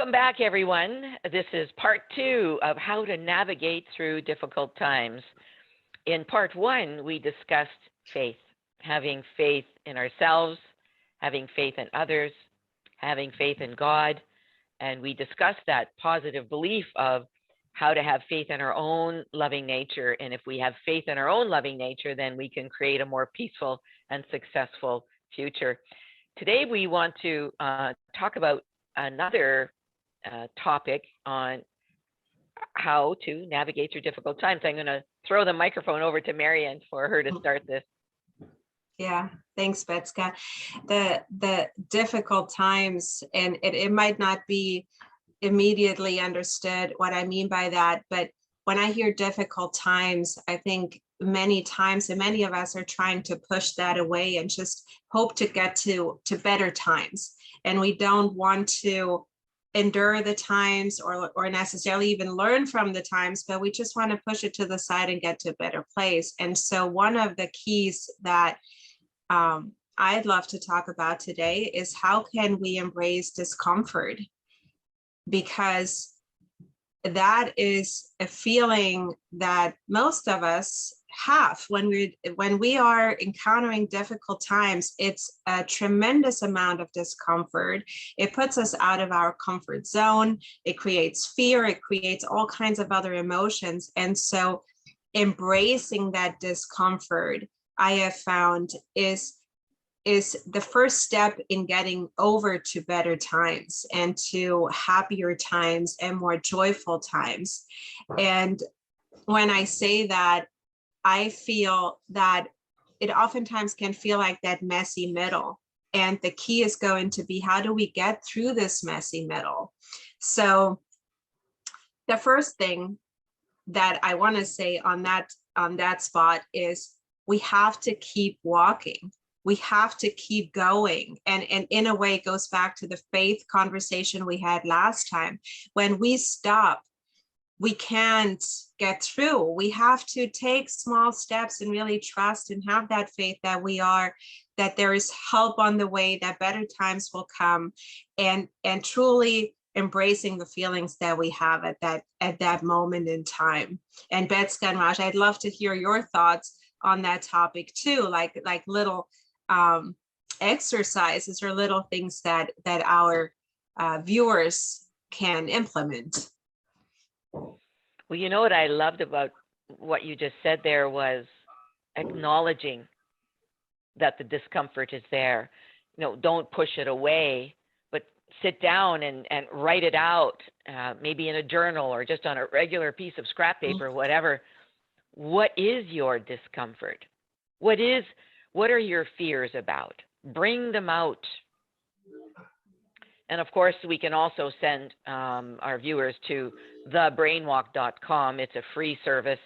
Welcome back, everyone. This is part 2 of how to navigate through difficult times. In part 1, we discussed faith, having faith in ourselves, having faith in others, having faith in God, and we discussed that positive belief of how to have faith in our own loving nature. And if we have faith in our own loving nature, then we can create a more peaceful and successful future. Today, we want to talk about another topic on how to navigate through difficult times. I'm going to throw the microphone over to Marion for her to start this. Yeah, thanks, Betska. The difficult times, and it might not be immediately understood what I mean by that, but when I hear difficult times, I think many times, and many of us are trying to push that away and just hope to get to better times. And we don't want to endure the times or necessarily even learn from the times, but we just want to push it to the side and get to a better place. And so one of the keys that I'd love to talk about today is how can we embrace discomfort? Because that is a feeling that most of us have when we are encountering difficult times. It's a tremendous amount of discomfort. It puts us out of our comfort zone. It creates fear. It creates all kinds of other emotions. And so embracing that discomfort, I have found, is the first step in getting over to better times and to happier times and more joyful times. And when I say that, I feel that it oftentimes can feel like that messy middle. And the key is going to be, how do we get through this messy middle? So the first thing that I want to say on that spot is we have to keep walking. We have to keep going. And in a way, it goes back to the faith conversation we had last time. When we stop, we can't get through. We have to take small steps and really trust and have that faith that there is help on the way, that better times will come, and truly embracing the feelings that we have at that moment in time. And Betska and Raj, I'd love to hear your thoughts on that topic too, like little exercises or little things that our viewers can implement. Well, you know what I loved about what you just said there was acknowledging that the discomfort is there. Don't push it away, but sit down and write it out, maybe in a journal or just on a regular piece of scrap paper, whatever. What is your discomfort? What are your fears about? Bring them out. And of course, we can also send our viewers to thebrainwalk.com. It's a free service,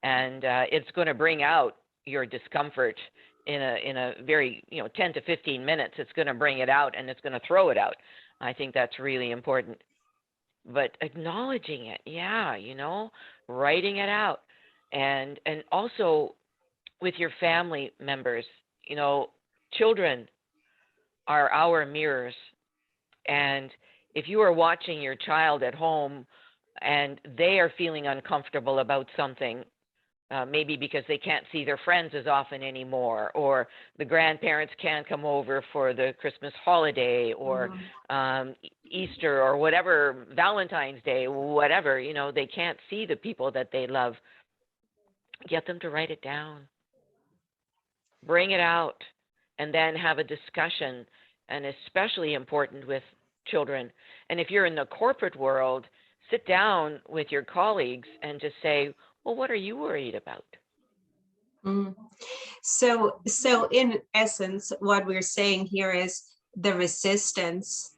and it's going to bring out your discomfort in a very 10 to 15 minutes. It's going to bring it out, and it's going to throw it out. I think that's really important. But acknowledging it, writing it out, and also with your family members. Children are our mirrors. And if you are watching your child at home and they are feeling uncomfortable about something, maybe because they can't see their friends as often anymore, or the grandparents can't come over for the Christmas holiday, or Easter, or whatever, Valentine's Day, whatever, they can't see the people that they love, get them to write it down. Bring it out, and then have a discussion, and especially important with children. And if you're in the corporate world, sit down with your colleagues and just say, well, what are you worried about? So in essence, what we're saying here is the resistance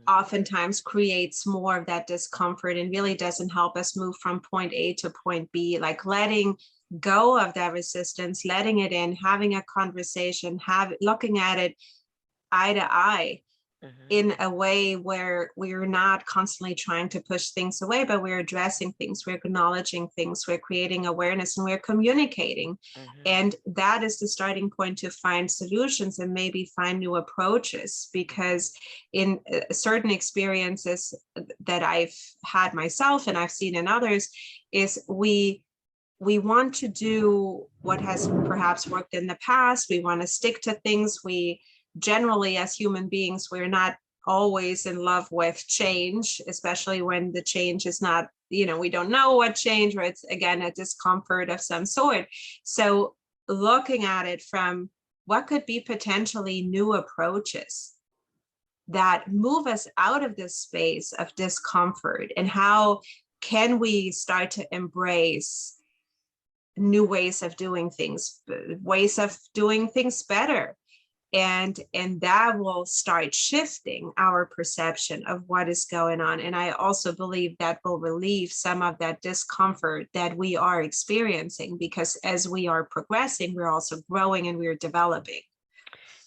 oftentimes creates more of that discomfort and really doesn't help us move from point A to point B, like letting go of that resistance, letting it in, having a conversation, looking at it eye to eye, in a way where we're not constantly trying to push things away, but we're addressing things, we're acknowledging things, we're creating awareness, and we're communicating. And that is the starting point to find solutions and maybe find new approaches, because in certain experiences that I've had myself and I've seen in others is we want to do what has perhaps worked in the past. We want to stick to things. We generally, as human beings, we're not always in love with change, especially when the change is not, we don't know what change, or it's again a discomfort of some sort. So looking at it from what could be potentially new approaches that move us out of this space of discomfort, and how can we start to embrace new ways of doing things better. And that will start shifting our perception of what is going on. And I also believe that will relieve some of that discomfort that we are experiencing, because as we are progressing, we're also growing and we're developing.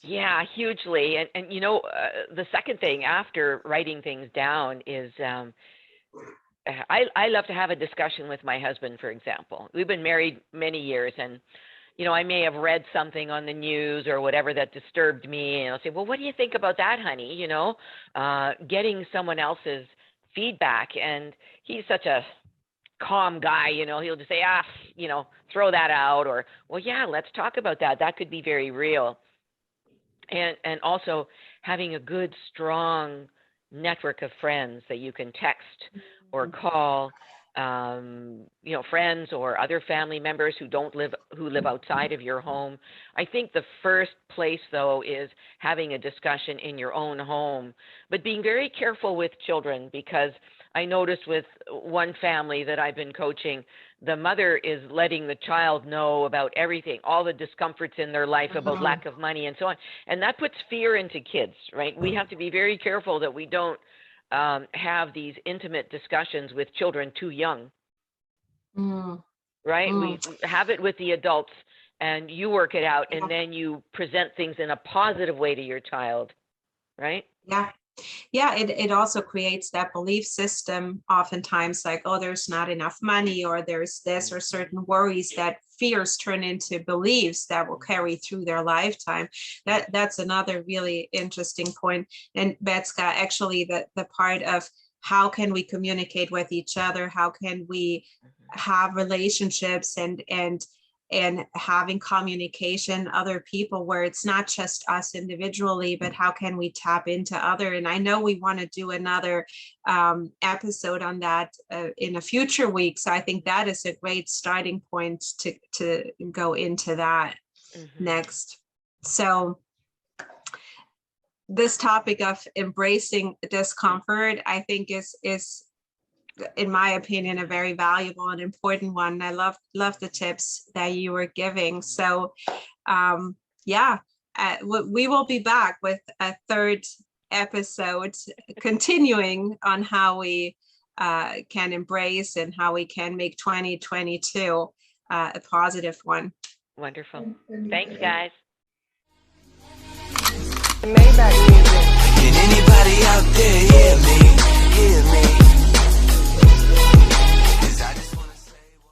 Yeah, hugely. And the second thing after writing things down is I love to have a discussion with my husband, for example. We've been married many years, and I may have read something on the news or whatever that disturbed me, and I'll say, well, what do you think about that, honey? Getting someone else's feedback. And he's such a calm guy, he'll just say, throw that out, or, well, yeah, let's talk about that. That could be very real. And also having a good, strong network of friends that you can text or call, friends or other family members who live outside of your home. I think the first place, though, is having a discussion in your own home, but being very careful with children, because I noticed with one family that I've been coaching, the mother is letting the child know about everything, all the discomforts in their life about lack of money and so on. And that puts fear into kids, right? We have to be very careful that we don't have these intimate discussions with children too young, right? We have it with the adults, and you work it out, and then you present things in a positive way to your child, right? Yeah, it also creates that belief system oftentimes, like, oh, there's not enough money, or there's this, or certain worries that fears turn into beliefs that will carry through their lifetime. That's another really interesting point. And Betska, actually, the part of how can we communicate with each other, how can we have relationships and having communication, other people, where it's not just us individually, but how can we tap into other. And I know we want to do another episode on that in a future week. So I think that is a great starting point to go into that next. So this topic of embracing discomfort, I think is in my opinion, a very valuable and important one. I love the tips that you were giving. So we will be back with a third episode, continuing on how we can embrace and how we can make 2022 a positive one. Wonderful. Thanks, guys. Can anybody out there hear me?